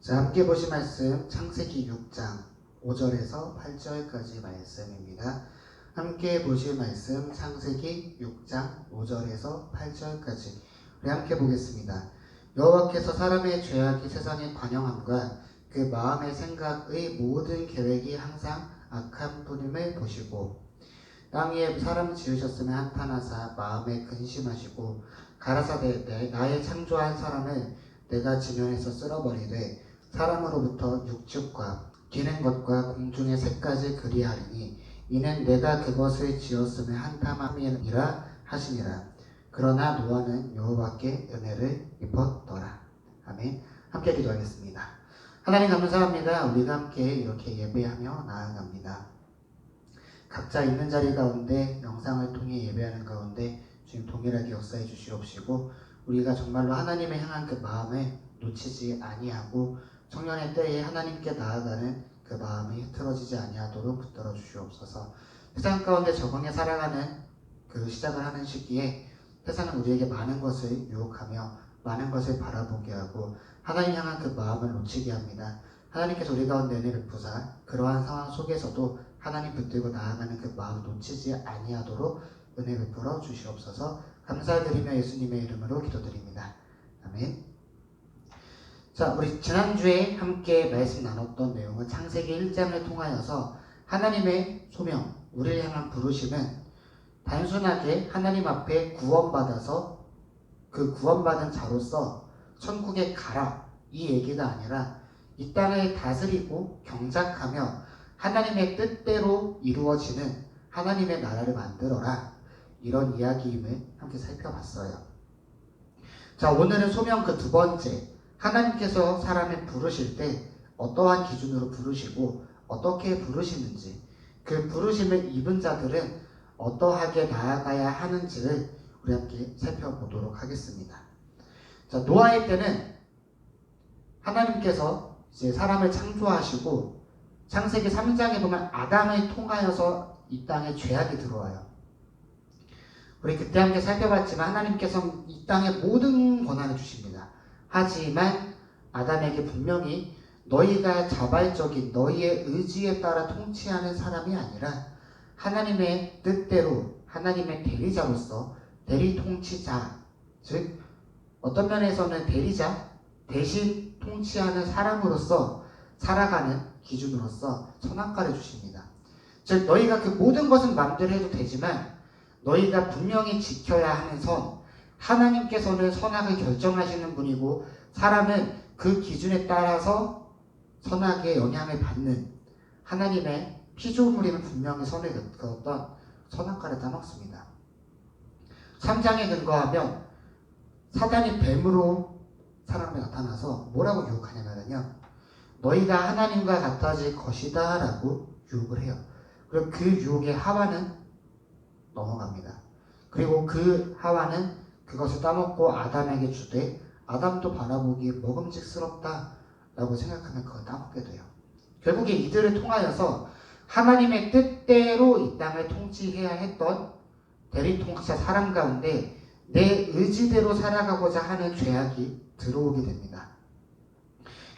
자, 함께 보실 말씀 창세기 6장 5절에서 8절까지 말씀입니다. 함께 보실 말씀 창세기 6장 5절에서 8절까지 우리 함께 보겠습니다. 여호와께서 사람의 죄악이 세상에 관영함과 그 마음의 생각의 모든 계획이 항상 악한 뿐임을 보시고 땅 위에 사람 지으셨으면 한탄하사 마음에 근심하시고 가라사대 나의 창조한 사람을 내가 지면에서 쓸어버리되 사람으로부터 육축과 기는 것과 공중의 새까지 그리하리니 이는 내가 그것을 지었음에 한탄함이니라 하시니라. 그러나 노아는 여호와께 은혜를 입었더라. 아멘. 함께 기도하겠습니다. 하나님 감사합니다. 우리가 함께 이렇게 예배하며 나아갑니다. 각자 있는 자리 가운데 영상을 통해 예배하는 가운데 주님 동일하게 역사해 주시옵시고 우리가 정말로 하나님을 향한 그 마음을 놓치지 아니하고 청년의 때에 하나님께 나아가는 그 마음이 흐트러지지 아니하도록 붙들어 주시옵소서. 세상 가운데 적응해 살아가는 그 시작을 하는 시기에 세상은 우리에게 많은 것을 유혹하며 많은 것을 바라보게 하고 하나님 향한 그 마음을 놓치게 합니다. 하나님께서 우리 가운데 은혜 베푸사 그러한 상황 속에서도 하나님 붙들고 나아가는 그 마음을 놓치지 아니하도록 은혜 베풀어 주시옵소서. 감사드리며 예수님의 이름으로 기도드립니다. 아멘. 자, 우리 지난주에 함께 말씀 나눴던 내용은 창세기 1장을 통하여서 하나님의 소명, 우리를 향한 부르심은 단순하게 하나님 앞에 구원받아서 그 구원받은 자로서 천국에 가라 이 얘기가 아니라 이 땅을 다스리고 경작하며 하나님의 뜻대로 이루어지는 하나님의 나라를 만들어라 이런 이야기임을 함께 살펴봤어요. 자, 오늘은 소명 그 두 번째, 하나님께서 사람을 부르실 때 어떠한 기준으로 부르시고 어떻게 부르시는지 그 부르심을 입은 자들은 어떠하게 나아가야 하는지를 우리 함께 살펴보도록 하겠습니다. 자, 노아의 때는 하나님께서 이제 사람을 창조하시고 창세기 3장에 보면 아담을 통하여서 이 땅에 죄악이 들어와요. 우리 그때 함께 살펴봤지만 하나님께서 이 땅에 모든 권한을 주십니다. 하지만 아담에게 분명히 너희가 자발적인 너희의 의지에 따라 통치하는 사람이 아니라 하나님의 뜻대로 하나님의 대리자로서 대리통치자, 즉 어떤 면에서는 대리자, 대신 통치하는 사람으로서 살아가는 기준으로서 선악과를 주십니다. 즉 너희가 그 모든 것은 마음대로 해도 되지만 너희가 분명히 지켜야 하는 선, 하나님께서는 선악을 결정하시는 분이고 사람은 그 기준에 따라서 선악의 영향을 받는 하나님의 피조물임을 분명히 선을 그었던 선악과를 따먹습니다. 3장에 근거하면 사단이 뱀으로 사람에 나타나서 뭐라고 유혹하냐면요, 너희가 하나님과 같아질 것이다 라고 유혹을 해요. 그리고 그 유혹에 하와는 넘어갑니다. 그리고 그 하와는 그것을 따먹고 아담에게 주되 아담도 바라보기에 먹음직스럽다 라고 생각하면 그걸 따먹게 돼요. 결국에 이들을 통하여서 하나님의 뜻대로 이 땅을 통치해야 했던 대리통치자 사람 가운데 내 의지대로 살아가고자 하는 죄악이 들어오게 됩니다.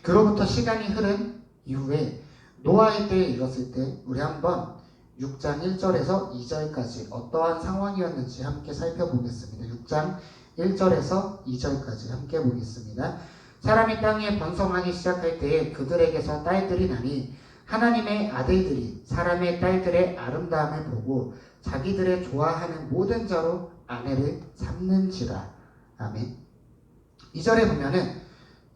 그로부터 시간이 흐른 이후에 노아의 때에 이뤘을 때 우리 한번 6장 1절에서 2절까지 어떠한 상황이었는지 함께 살펴보겠습니다. 6장 1절에서 2절까지 함께 보겠습니다. 사람이 땅에 번성하기 시작할 때에 그들에게서 딸들이 나니 하나님의 아들들이 사람의 딸들의 아름다움을 보고 자기들의 좋아하는 모든 자로 아내를 삼는지라. 아멘. 2절에 보면은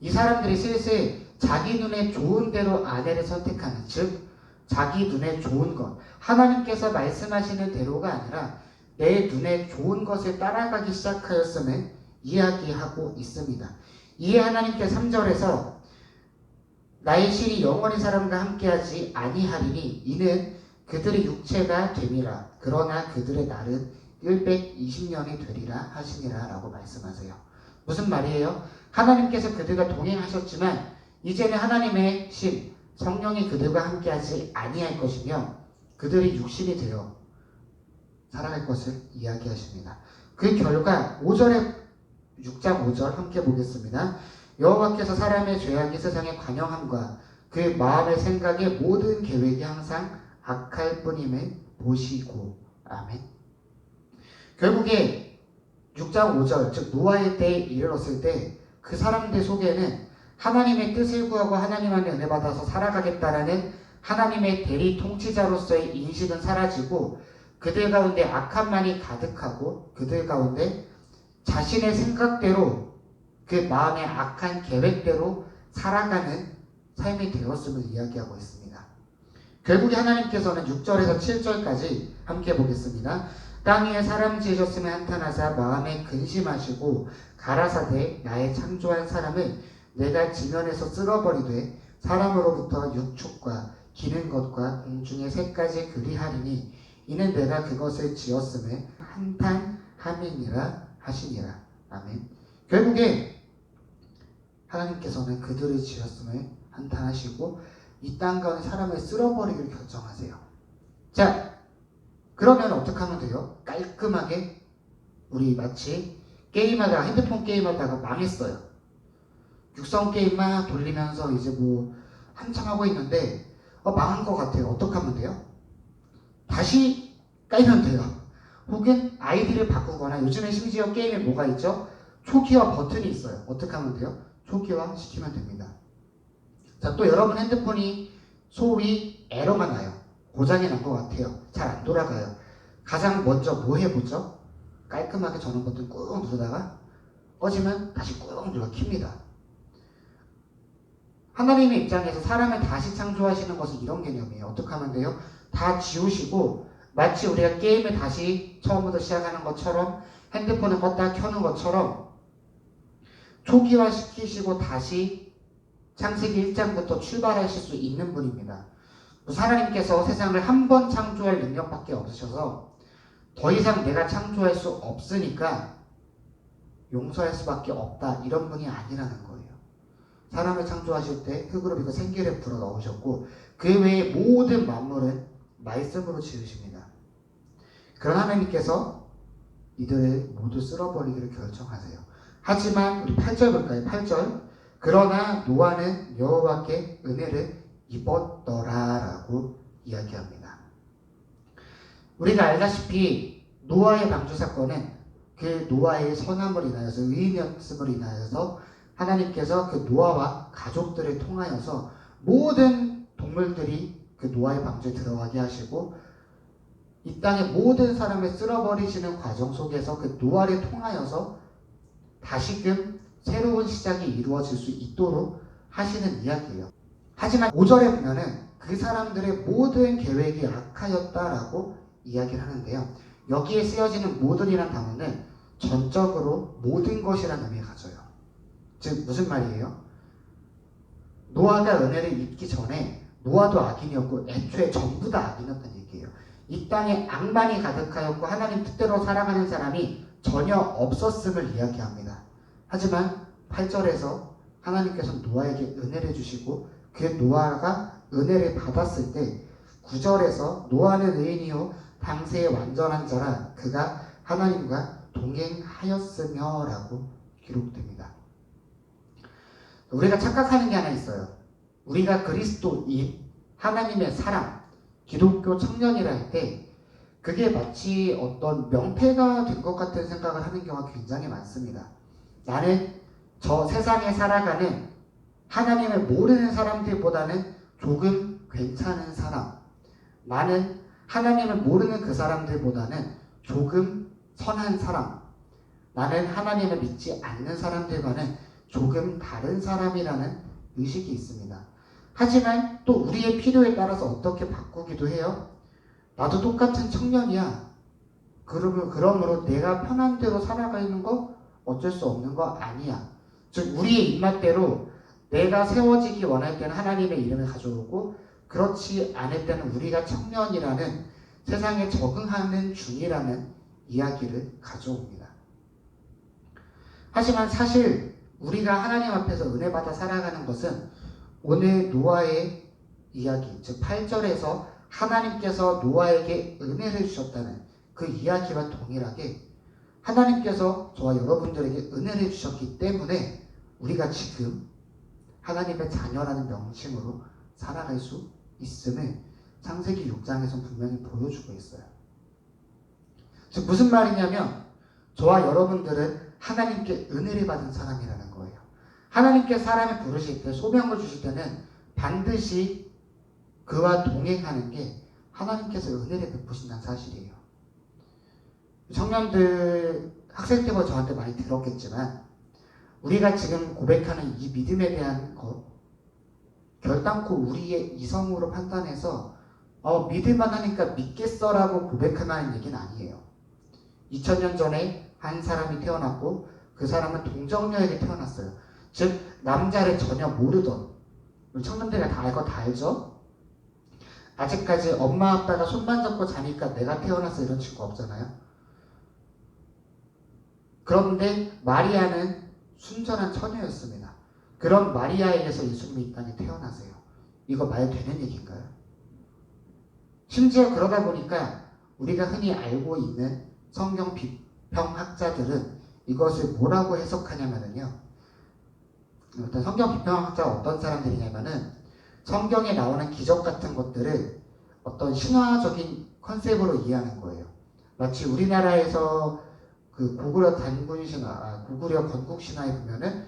이 사람들이 슬슬 자기 눈에 좋은 대로 아내를 선택하는, 즉 자기 눈에 좋은 것, 하나님께서 말씀하시는 대로가 아니라 내 눈에 좋은 것을 따라가기 시작하였음을 이야기하고 있습니다. 이에 하나님께서 3절에서 나의 실이 영원히 사람과 함께하지 아니하리니 이는 그들의 육체가 됨이라. 그러나 그들의 날은 120년이 되리라 하시니라 라고 말씀하세요. 무슨 말이에요? 하나님께서 그들과 동행하셨지만 이제는 하나님의 신, 성령이 그들과 함께하지 아니할 것이며 그들이 육신이 되어 살아갈 것을 이야기하십니다. 그 결과 5절에 6장 5절 함께 보겠습니다. 여호와께서 사람의 죄악이 세상에 관영함과 그 마음의 생각의 모든 계획이 항상 악할 뿐임을 보시고. 아멘. 결국에 6장 5절, 즉 노아의 때에 이르렀을 때 그 사람들 속에는 하나님의 뜻을 구하고 하나님 안에 은혜 받아서 살아가겠다라는 하나님의 대리 통치자로서의 인식은 사라지고 그들 가운데 악함만이 가득하고 그들 가운데 자신의 생각대로 그 마음의 악한 계획대로 살아가는 삶이 되었음을 이야기하고 있습니다. 결국에 하나님께서는 6절에서 7절까지 함께 보겠습니다. 땅 위에 사람 지으셨음에 한탄하사 마음에 근심하시고 가라사대 나의 창조한 사람을 내가 지면에서 쓸어버리되 사람으로부터 육축과 기는 것과 공중의 새까지 그리하리니 이는 내가 그것을 지었음에 한탄함이니라 하시니라. 아멘. 결국에 하나님께서는 그들을 지었음을 한탄하시고 이 땅 가운데 사람을 쓸어버리기를 결정하세요. 자, 그러면 어떻게 하면 돼요? 깔끔하게 우리 마치 게임하다가 핸드폰 게임하다가 망했어요. 육성 게임 막 돌리면서 이제 뭐 한참 하고 있는데 망한 것 같아요. 어떻게 하면 돼요? 다시 깔면 돼요. 혹은 아이디를 바꾸거나 요즘에 심지어 게임에 뭐가 있죠? 초기화 버튼이 있어요. 어떻게 하면 돼요? 초기화 시키면 됩니다. 자, 또 여러분 핸드폰이 소위 에러가 나요. 고장이 난 것 같아요. 잘 안 돌아가요. 가장 먼저 뭐 해보죠? 깔끔하게 전원 버튼 꾹 누르다가 꺼지면 다시 꾹 눌러 킵니다. 하나님의 입장에서 사람을 다시 창조하시는 것은 이런 개념이에요. 어떻게 하면 돼요? 다 지우시고 마치 우리가 게임을 다시 처음부터 시작하는 것처럼 핸드폰을 껐다 켜는 것처럼 초기화 시키시고 다시 창세기 1장부터 출발하실 수 있는 분입니다. 하나님께서 세상을 한 번 창조할 능력밖에 없으셔서 더 이상 내가 창조할 수 없으니까 용서할 수밖에 없다 이런 분이 아니라는 거예요. 사람을 창조하실 때 흙으로 빚고 생기를 불어 넣으셨고 그 외의 모든 만물은 말씀으로 지으십니다. 그런 하나님께서 이들을 모두 쓸어버리기를 결정하세요. 하지만 우리 8절 볼까요? 8절. 그러나 노아는 여호와께 은혜를 입었더라라고 이야기합니다. 우리가 알다시피 노아의 방주 사건은 그 노아의 선함을 인하여서 의인이었음을 인하여서 하나님께서 그 노아와 가족들을 통하여서 모든 동물들이 그 노아의 방주에 들어가게 하시고 이 땅의 모든 사람을 쓸어버리시는 과정 속에서 그 노아를 통하여서 다시금 새로운 시작이 이루어질 수 있도록 하시는 이야기예요. 하지만 5절에 보면은 그 사람들의 모든 계획이 악하였다라고 이야기를 하는데요. 여기에 쓰여지는 모든이란 단어는 전적으로 모든 것이라는 의미를 가져요. 즉 무슨 말이에요? 노아가 은혜를 입기 전에 노아도 악인이었고 애초에 전부 다 악인이었다는 얘기예요. 이 땅에 악만이 가득하였고 하나님 뜻대로 살아가는 사람이 전혀 없었음을 이야기합니다. 하지만 8절에서 하나님께서 노아에게 은혜를 주시고 그 노아가 은혜를 받았을 때 9절에서 노아는 의인이요 당세의 완전한 자라 그가 하나님과 동행하였으며 라고 기록됩니다. 우리가 착각하는 게 하나 있어요. 우리가 그리스도인 하나님의 사람 기독교 청년이라 할 때 그게 마치 어떤 명패가 된 것 같은 생각을 하는 경우가 굉장히 많습니다. 나는 저 세상에 살아가는 하나님을 모르는 사람들보다는 조금 괜찮은 사람. 나는 하나님을 모르는 그 사람들보다는 조금 선한 사람. 나는 하나님을 믿지 않는 사람들과는 조금 다른 사람이라는 의식이 있습니다. 하지만 또 우리의 필요에 따라서 어떻게 바꾸기도 해요. 나도 똑같은 청년이야. 그러므로 내가 편한 대로 살아가는 거 어쩔 수 없는 거 아니야. 즉 우리의 입맛대로 내가 세워지기 원할 때는 하나님의 이름을 가져오고 그렇지 않을 때는 우리가 청년이라는 세상에 적응하는 중이라는 이야기를 가져옵니다. 하지만 사실 우리가 하나님 앞에서 은혜 받아 살아가는 것은 오늘 노아의 이야기, 즉 8절에서 하나님께서 노아에게 은혜를 주셨다는 그 이야기와 동일하게 하나님께서 저와 여러분들에게 은혜를 주셨기 때문에 우리가 지금 하나님의 자녀라는 명칭으로 살아갈 수 있음을 창세기 6장에서 분명히 보여주고 있어요. 즉 무슨 말이냐면 저와 여러분들은 하나님께 은혜를 받은 사람이라는 거예요. 하나님께 사람을 부르실 때, 소명을 주실 때는 반드시 그와 동행하는 게 하나님께서 은혜를 베푸신다는 사실이에요. 청년들 학생 때부터 저한테 많이 들었겠지만 우리가 지금 고백하는 이 믿음에 대한 것 결단코 우리의 이성으로 판단해서 믿을만 하니까 믿겠어라고 고백하는 얘기는 아니에요. 2000년 전에 한 사람이 태어났고 그 사람은 동정녀에게 태어났어요. 즉 남자를 전혀 모르던, 우리 청년들이 다 알고 다 알죠? 아직까지 엄마 아빠가 손만 잡고 자니까 내가 태어났어 이런 친구 없잖아요. 그런데 마리아는 순전한 처녀였습니다. 그런 마리아에게서 예수님이 이 땅에 태어나세요. 이거 말 되는 얘기인가요? 심지어 그러다 보니까 우리가 흔히 알고 있는 성경 비평학자들은 이것을 뭐라고 해석하냐면요. 어떤 성경 비평학자가 어떤 사람들이냐면은 성경에 나오는 기적 같은 것들을 어떤 신화적인 컨셉으로 이해하는 거예요. 마치 우리나라에서 그 고구려 단군 신화, 고구려 건국 신화에 보면은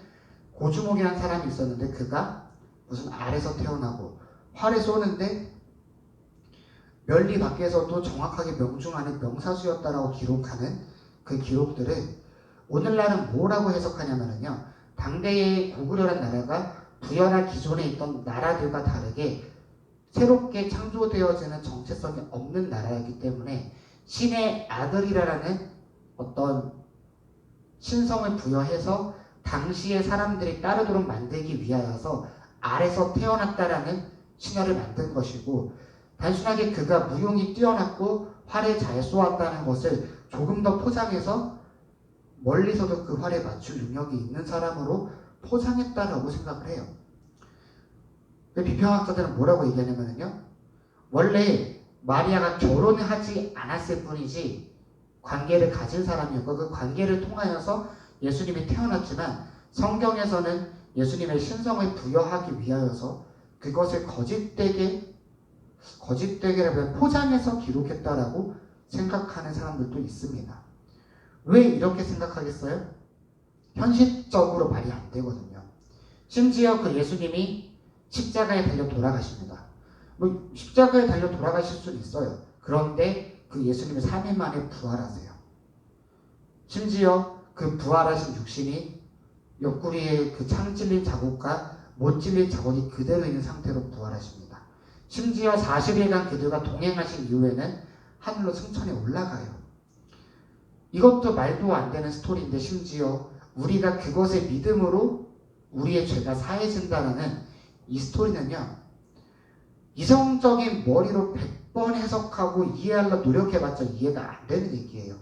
고주목이라는 사람이 있었는데 그가 무슨 알에서 태어나고 활에 쏘는데 멸리 밖에서도 정확하게 명중하는 명사수였다라고 기록하는 그 기록들을 오늘날은 뭐라고 해석하냐면요. 당대의 고구려란 나라가 부연할 기존에 있던 나라들과 다르게 새롭게 창조되어지는 정체성이 없는 나라이기 때문에 신의 아들이라는 어떤 신성을 부여해서 당시의 사람들이 따르도록 만들기 위하여서 알에서 태어났다라는 신화를 만든 것이고 단순하게 그가 무용이 뛰어났고 활에 잘 쏘았다는 것을 조금 더 포장해서 멀리서도 그 활에 맞출 능력이 있는 사람으로 포장했다라고 생각을 해요. 비평학자들은 뭐라고 얘기하냐면요. 원래 마리아가 결혼을 하지 않았을 뿐이지 관계를 가진 사람이었고 그 관계를 통하여서 예수님이 태어났지만 성경에서는 예수님의 신성을 부여하기 위하여서 그것을 거짓되게라면 포장해서 기록했다라고 생각하는 사람들도 있습니다. 왜 이렇게 생각하겠어요? 현실적으로 말이 안 되거든요. 심지어 그 예수님이 십자가에 달려 돌아가십니다. 십자가에 달려 돌아가실 수는 있어요. 그런데 그 예수님이 3일 만에 부활하세요. 심지어 그 부활하신 육신이 옆구리에 그 창 찔린 자국과 못 찔린 자국이 그대로 있는 상태로 부활하십니다. 심지어 40일간 그들과 동행하신 이후에는 하늘로 승천해 올라가요. 이것도 말도 안 되는 스토리인데 심지어 우리가 그것을 믿음으로 우리의 죄가 사해진다는 이 스토리는요. 이성적인 머리로 100번 해석하고 이해하려 노력해봤자 이해가 안 되는 얘기예요.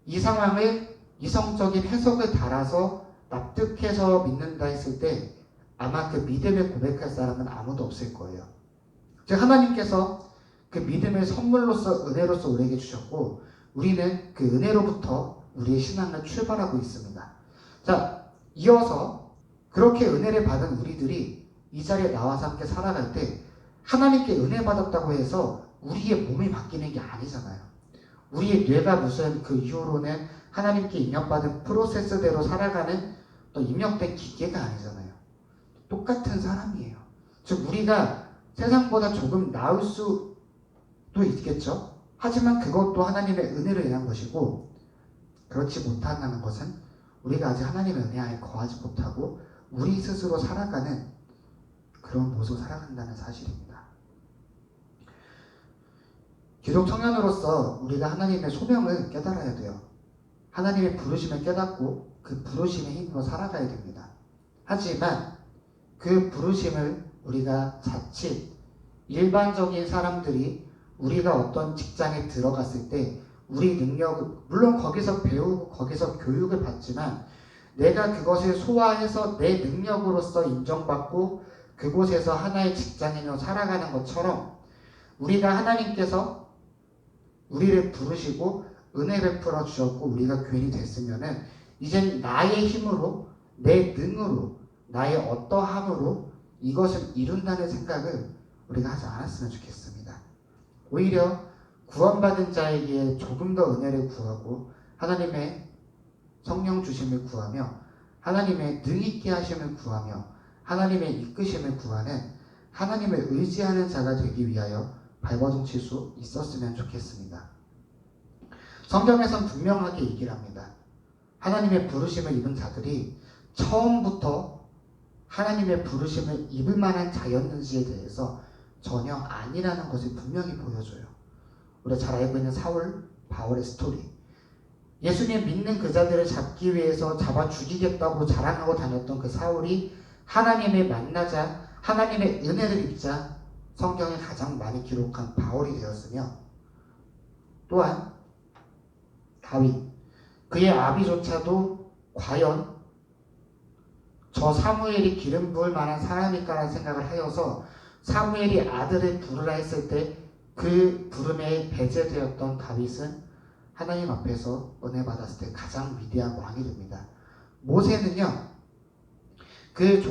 이 상황을 이성적인 해석을 달아서 납득해서 믿는다 했을 때 아마 그 믿음을 고백할 사람은 아무도 없을 거예요. 즉 하나님께서 그 믿음을 선물로서 은혜로서 우리에게 주셨고 우리는 그 은혜로부터 우리의 신앙을 출발하고 있습니다. 자, 이어서 그렇게 은혜를 받은 우리들이 이 자리에 나와서 함께 살아갈 때 하나님께 은혜 받았다고 해서 우리의 몸이 바뀌는 게 아니잖아요. 우리의 뇌가 무슨 그 이후로는 하나님께 입력받은 프로세스대로 살아가는 또 입력된 기계가 아니잖아요. 똑같은 사람이에요. 즉 우리가 세상보다 조금 나을 수도 있겠죠. 하지만 그것도 하나님의 은혜로 인한 것이고 그렇지 못한다는 것은 우리가 아직 하나님의 은혜 안에 거하지 못하고 우리 스스로 살아가는 그런 모습으로 살아간다는 사실입니다. 기독 청년으로서 우리가 하나님의 소명을 깨달아야 돼요. 하나님의 부르심을 깨닫고 그 부르심의 힘으로 살아가야 됩니다. 하지만 그 부르심을 우리가 자칫 일반적인 사람들이 우리가 어떤 직장에 들어갔을 때 우리 능력을 물론 거기서 배우고 거기서 교육을 받지만 내가 그것을 소화해서 내 능력으로서 인정받고 그곳에서 하나의 직장인으로 살아가는 것처럼 우리가 하나님께서 우리를 부르시고 은혜 베풀어 주셨고 우리가 교인이 됐으면은 이젠 나의 힘으로 내 능으로, 나의 어떠함으로 이것을 이룬다는 생각을 우리가 하지 않았으면 좋겠습니다. 오히려 구원받은 자에게 조금 더 은혜를 구하고 하나님의 성령 주심을 구하며 하나님의 능 있게 하심을 구하며 하나님의 이끄심을 구하는 하나님을 의지하는 자가 되기 위하여 발버둥칠 수 있었으면 좋겠습니다. 성경에선 분명하게 얘기를 합니다. 하나님의 부르심을 입은 자들이 처음부터 하나님의 부르심을 입을 만한 자였는지에 대해서 전혀 아니라는 것을 분명히 보여줘요. 우리가 잘 알고 있는 사울, 바울의 스토리. 예수님 믿는 그 자들을 잡기 위해서 잡아 죽이겠다고 자랑하고 다녔던 그 사울이 하나님을 만나자 하나님의 은혜를 입자 성경에 가장 많이 기록한 바울이 되었으며, 또한 다윗, 그의 아비조차도 과연 저 사무엘이 기름 부을 만한 사람일까라는 생각을 하여서 사무엘이 아들을 부르라 했을 때 그 부름에 배제되었던 다윗은 하나님 앞에서 은혜 받았을 때 가장 위대한 왕이 됩니다. 모세는요, 그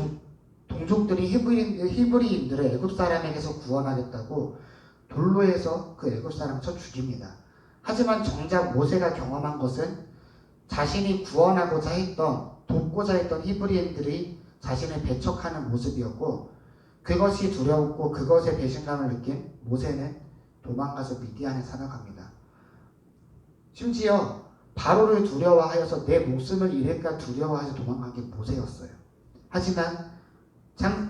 동족들이 히브리인들을 애굽 사람에게서 구원하겠다고 돌로 해서 그 애굽 사람을 쳐 죽입니다. 하지만 정작 모세가 경험한 것은 자신이 구원하고자 했던, 돕고자 했던 히브리인들이 자신을 배척하는 모습이었고, 그것이 두려웠고 그것에 배신감을 느낀 모세는 도망가서 미디안에 살아갑니다. 심지어 바로를 두려워하여서 내 목숨을 잃을까 두려워하여 도망간 게 모세였어요. 하지만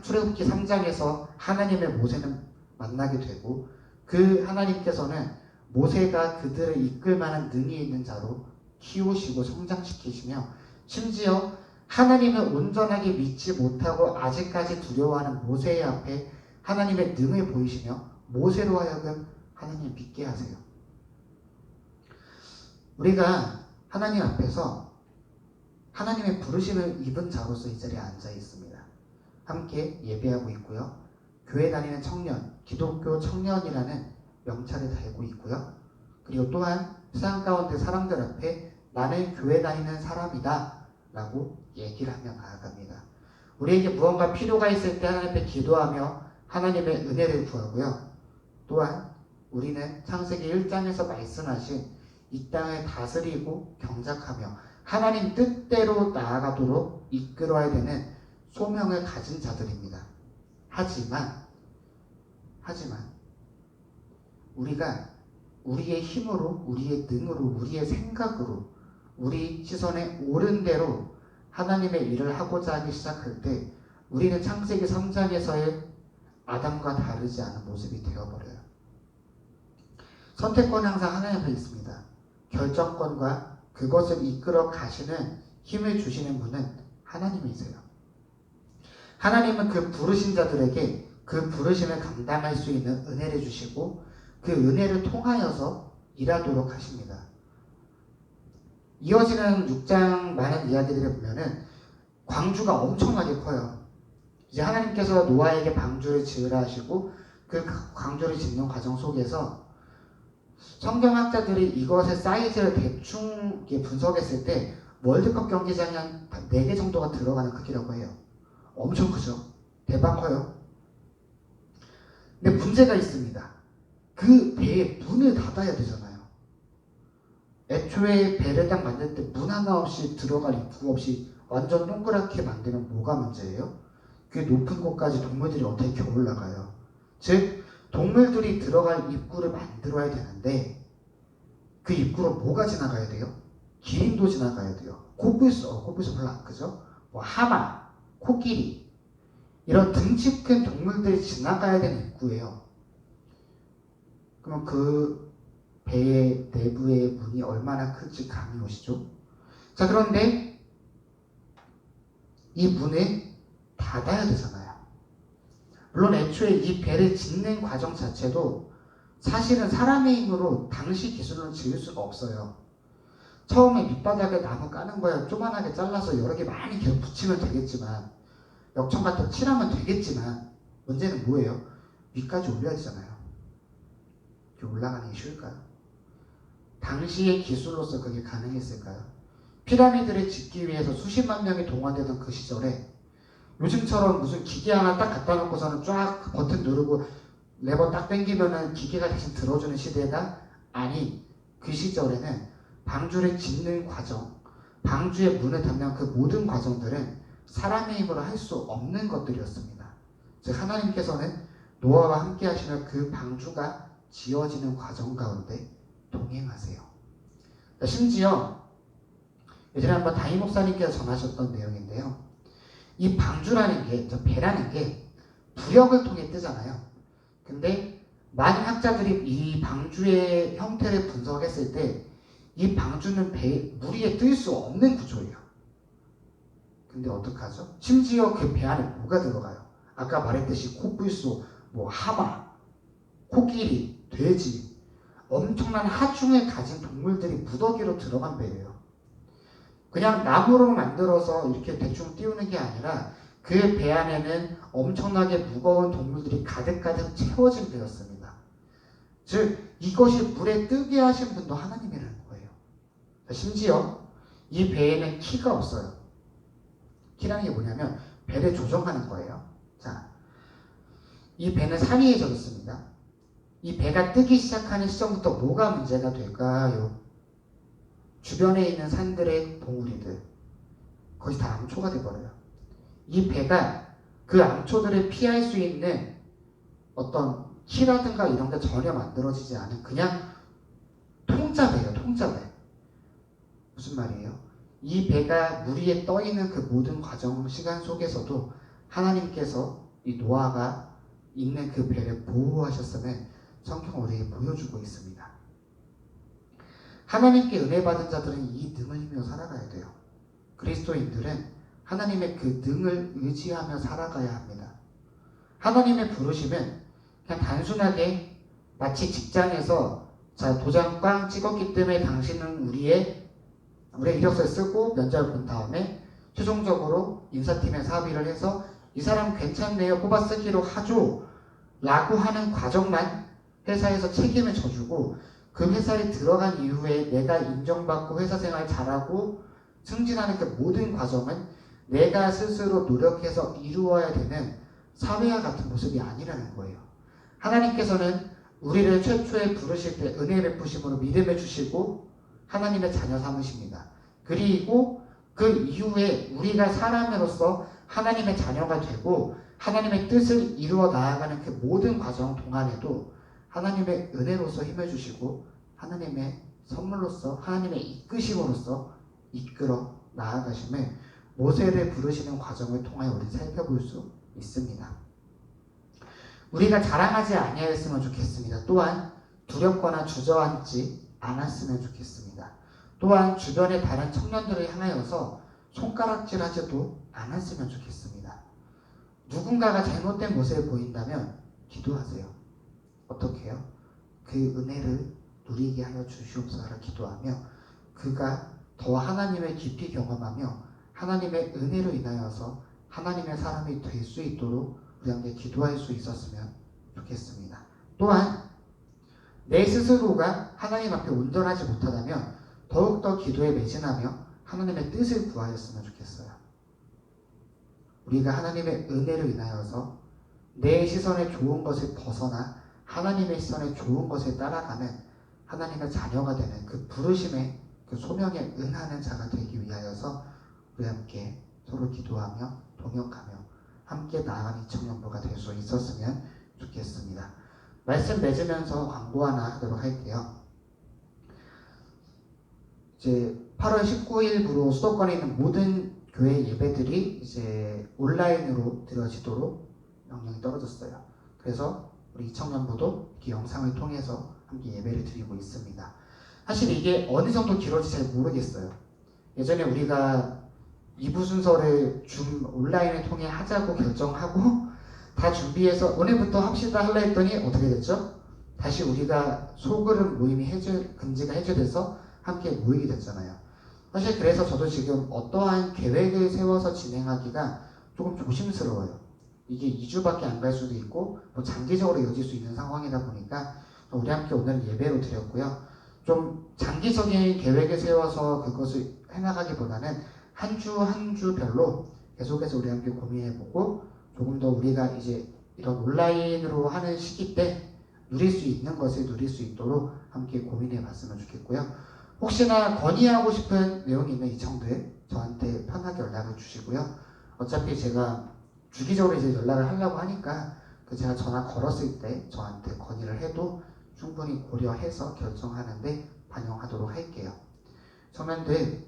출애굽기 3장에서 하나님의 모세는 만나게 되고, 그 하나님께서는 모세가 그들을 이끌 만한 능이 있는 자로 키우시고 성장시키시며, 심지어 하나님을 온전하게 믿지 못하고 아직까지 두려워하는 모세 앞에 하나님의 능을 보이시며 모세로 하여금 하나님을 믿게 하세요. 우리가 하나님 앞에서 하나님의 부르심을 입은 자로서 이 자리에 앉아 있습니다. 함께 예배하고 있고요. 교회 다니는 청년, 기독교 청년이라는 명찰을 달고 있고요. 그리고 또한 세상 가운데 사람들 앞에 나는 교회 다니는 사람이다 라고 얘기를 하며 나아갑니다. 우리에게 무언가 필요가 있을 때 하나님 앞에 기도하며 하나님의 은혜를 구하고요. 또한 우리는 창세기 1장에서 말씀하신 이 땅을 다스리고 경작하며 하나님 뜻대로 나아가도록 이끌어야 되는 소명을 가진 자들입니다. 하지만 우리가 우리의 힘으로, 우리의 능으로, 우리의 생각으로, 우리 시선에 옳은 대로 하나님의 일을 하고자 하기 시작할 때 우리는 창세기 3장에서의 아담과 다르지 않은 모습이 되어버려요. 선택권은 항상 하나님 앞에 있습니다. 결정권과 그것을 이끌어 가시는 힘을 주시는 분은 하나님이세요. 하나님은 그 부르신 자들에게 그 부르심을 감당할 수 있는 은혜를 주시고 그 은혜를 통하여서 일하도록 하십니다. 이어지는 6장 많은 이야기들을 보면은 광주가 엄청나게 커요. 이제 하나님께서 노아에게 방주를 지으라 하시고 그 광주를 짓는 과정 속에서 성경학자들이 이것의 사이즈를 대충 분석했을 때 월드컵 경기장이 한 4개 정도가 들어가는 크기라고 해요. 엄청 크죠? 대박 커요. 근데 문제가 있습니다. 그 배에 문을 닫아야 되잖아요. 애초에 배를 딱 만들 때 문 하나 없이 들어갈 입구 없이 완전 동그랗게 만들면 뭐가 문제예요? 그 높은 곳까지 동물들이 어떻게 올라가요? 즉 동물들이 들어갈 입구를 만들어야 되는데 그 입구로 뭐가 지나가야 돼요? 기린도 지나가야 돼요. 코뿔소 별로 안 크죠? 뭐 하마, 코끼리 이런 등치 큰 동물들이 지나가야 되는 입구예요. 그럼 그 배의 내부의 문이 얼마나 큰지 감이 오시죠? 자, 그런데 이 문을 닫아야 되잖아요. 물론 애초에 이 배를 짓는 과정 자체도 사실은 사람의 힘으로 당시 기술로는 지을 수가 없어요. 처음에 밑바닥에 나무 까는 거야 조그만하게 잘라서 여러 개 많이 계속 붙이면 되겠지만 역청 같은 거 칠하면 되겠지만 문제는 뭐예요? 위까지 올려야 되잖아요. 올라가는 게 쉬울까요? 당시의 기술로서 그게 가능했을까요? 피라미드를 짓기 위해서 수십만 명이 동원되던 그 시절에 요즘처럼 무슨 기계 하나 딱 갖다 놓고서는 쫙 버튼 누르고 레버 딱 당기면은 기계가 대신 들어주는 시대가 아닌 그 시절에는 방주를 짓는 과정, 방주의 문을 닫는 그 모든 과정들은 사람의 힘으로 할 수 없는 것들이었습니다. 즉 하나님께서는 노아와 함께 하시며 그 방주가 지어지는 과정 가운데 동행하세요. 심지어 예전에 한번 다임 목사님께서 전하셨던 내용인데요. 이 방주라는 게, 배라는 게 부력을 통해 뜨잖아요. 근데 많은 학자들이 이 방주의 형태를 분석했을 때 이 방주는 물 위에 뜰 수 없는 구조예요. 근데 어떡하죠? 심지어 그 배 안에 뭐가 들어가요? 아까 말했듯이 코뿔소, 하마, 코끼리, 돼지, 엄청난 하중을 가진 동물들이 무더기로 들어간 배예요. 그냥 나무로 만들어서 이렇게 대충 띄우는 게 아니라 그 배 안에는 엄청나게 무거운 동물들이 가득가득 채워진 배였습니다. 즉 이것이 물에 뜨게 하신 분도 하나님이라는 거예요. 심지어 이 배에는 키가 없어요. 키라는 게 뭐냐면 배를 조정하는 거예요. 자, 이 배는 산 위에 져 있습니다. 이 배가 뜨기 시작하는 시점부터 뭐가 문제가 될까요? 주변에 있는 산들의 봉우리들, 거의 다 암초가 돼버려요. 이 배가 그 암초들을 피할 수 있는 어떤 키라든가 이런 게 전혀 만들어지지 않은 그냥 통짜배예요. 통짜배. 무슨 말이에요? 이 배가 물 위에 떠 있는 그 모든 과정 시간 속에서도 하나님께서 이 노아가 있는 그 배를 보호하셨음을 성경은 우리에게 보여주고 있습니다. 하나님께 은혜 받은 자들은 이 능을 힘으로 살아가야 돼요. 그리스도인들은 하나님의 그 능을 의지하며 살아가야 합니다. 하나님의 부르심은 그냥 단순하게 마치 직장에서 자 도장 꽝 찍었기 때문에 당신은 우리의 이력서를 쓰고 면접을 본 다음에 최종적으로 인사팀에서 합의를 해서 이 사람 괜찮네요 뽑아 쓰기로 하죠 라고 하는 과정만 회사에서 책임을 져주고 그 회사에 들어간 이후에 내가 인정받고 회사 생활 잘하고 승진하는 그 모든 과정은 내가 스스로 노력해서 이루어야 되는 사회와 같은 모습이 아니라는 거예요. 하나님께서는 우리를 최초에 부르실 때 은혜 베푸심으로 믿음을 주시고 하나님의 자녀 삼으십니다. 그리고 그 이후에 우리가 사람으로서 하나님의 자녀가 되고 하나님의 뜻을 이루어 나아가는 그 모든 과정 동안에도 하나님의 은혜로서 힘을 주시고 하나님의 선물로서 하나님의 이끄심으로써 이끌어 나아가심을 모세를 부르시는 과정을 통하여 우리 살펴볼 수 있습니다. 우리가 자랑하지 아니하였으면 좋겠습니다. 또한 두렵거나 주저앉지 않았으면 좋겠습니다. 또한 주변의 다른 청년들을 향하여서 손가락질하지도 않았으면 좋겠습니다. 누군가가 잘못된 모습을 보인다면 기도하세요. 어떻게 해요? 그 은혜를 누리게 하여 주시옵소서라 기도하며 그가 더 하나님을 깊이 경험하며 하나님의 은혜로 인하여서 하나님의 사람이 될 수 있도록 우리 함께 기도할 수 있었으면 좋겠습니다. 또한 내 스스로가 하나님 앞에 온전하지 못하다면 더욱더 기도에 매진하며 하나님의 뜻을 구하였으면 좋겠어요. 우리가 하나님의 은혜로 인하여서 내 시선에 좋은 것을 벗어나 하나님의 시선에 좋은 것을 따라가는 하나님의 자녀가 되는 그 부르심의 그 소명에 응하는 자가 되기 위하여서 우리 함께 서로 기도하며 동역하며 함께 나아가는 청년부가 될 수 있었으면 좋겠습니다. 말씀 맺으면서 광고 하나 하도록 할게요. 이제 8월 19일부로 수도권에 있는 모든 교회 예배들이 이제 온라인으로 드려지도록 명령이 떨어졌어요. 그래서 우리 이청년부도 이렇게 영상을 통해서 함께 예배를 드리고 있습니다. 사실 이게 어느 정도 길어질지 잘 모르겠어요. 예전에 우리가 2부 순서를 온라인을 통해 하자고 결정하고 다 준비해서 오늘부터 합시다 하려 했더니 어떻게 됐죠? 다시 우리가 소그룹 모임이 금지가 해제돼서 함께 모이게 됐잖아요. 사실 그래서 저도 지금 어떠한 계획을 세워서 진행하기가 조금 조심스러워요. 이게 2주밖에 안 갈 수도 있고 장기적으로 이어질 수 있는 상황이다 보니까 우리 함께 오늘 예배로 드렸고요. 좀 장기적인 계획을 세워서 그것을 해나가기보다는 한 주 한 주별로 계속해서 우리 함께 고민해보고 조금 더 우리가 이제 이런 온라인으로 하는 시기 때 누릴 수 있는 것을 누릴 수 있도록 함께 고민해봤으면 좋겠고요. 혹시나 건의하고 싶은 내용이 있는 이청들 저한테 편하게 연락을 주시고요. 어차피 제가 주기적으로 이제 연락을 하려고 하니까 제가 전화 걸었을 때 저한테 건의를 해도 충분히 고려해서 결정하는데 반영하도록 할게요. 청년들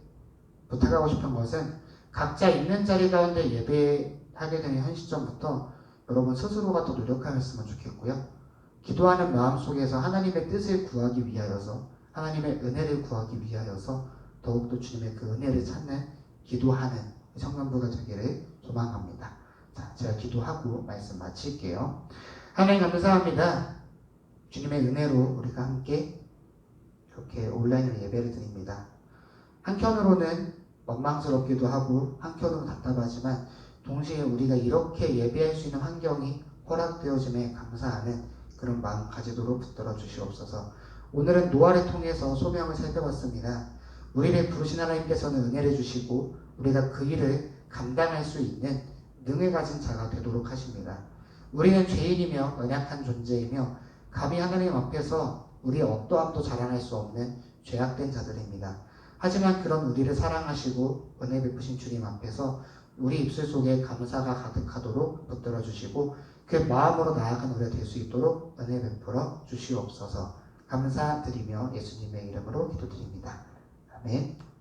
부탁하고 싶은 것은 각자 있는 자리 가운데 예배하게 되는 현 시점부터 여러분 스스로가 더 노력하였으면 좋겠고요. 기도하는 마음 속에서 하나님의 뜻을 구하기 위하여서 하나님의 은혜를 구하기 위하여서 더욱더 주님의 그 은혜를 찾는 기도하는 청년부가 되기를 소망합니다. 자, 제가 기도하고 말씀 마칠게요. 하나님 감사합니다. 주님의 은혜로 우리가 함께 이렇게 온라인으로 예배를 드립니다. 한편으로는 원망스럽기도 하고 한편으로는 답답하지만 동시에 우리가 이렇게 예배할 수 있는 환경이 허락되어짐에 감사하는 그런 마음 가지도록 붙들어 주시옵소서. 오늘은 노아를 통해서 소명을 살펴봤습니다. 우리를 부르신 하나님께서는 은혜를 주시고 우리가 그 일을 감당할 수 있는 능을 가진 자가 되도록 하십니다. 우리는 죄인이며 연약한 존재이며 감히 하나님 앞에서 우리의 어떠함도 자랑할 수 없는 죄악된 자들입니다. 하지만 그런 우리를 사랑하시고 은혜 베푸신 주님 앞에서 우리 입술 속에 감사가 가득하도록 붙들어 주시고 그 마음으로 나아가는 우리가 될 수 있도록 은혜 베풀어 주시옵소서. 감사드리며 예수님의 이름으로 기도드립니다. 아멘.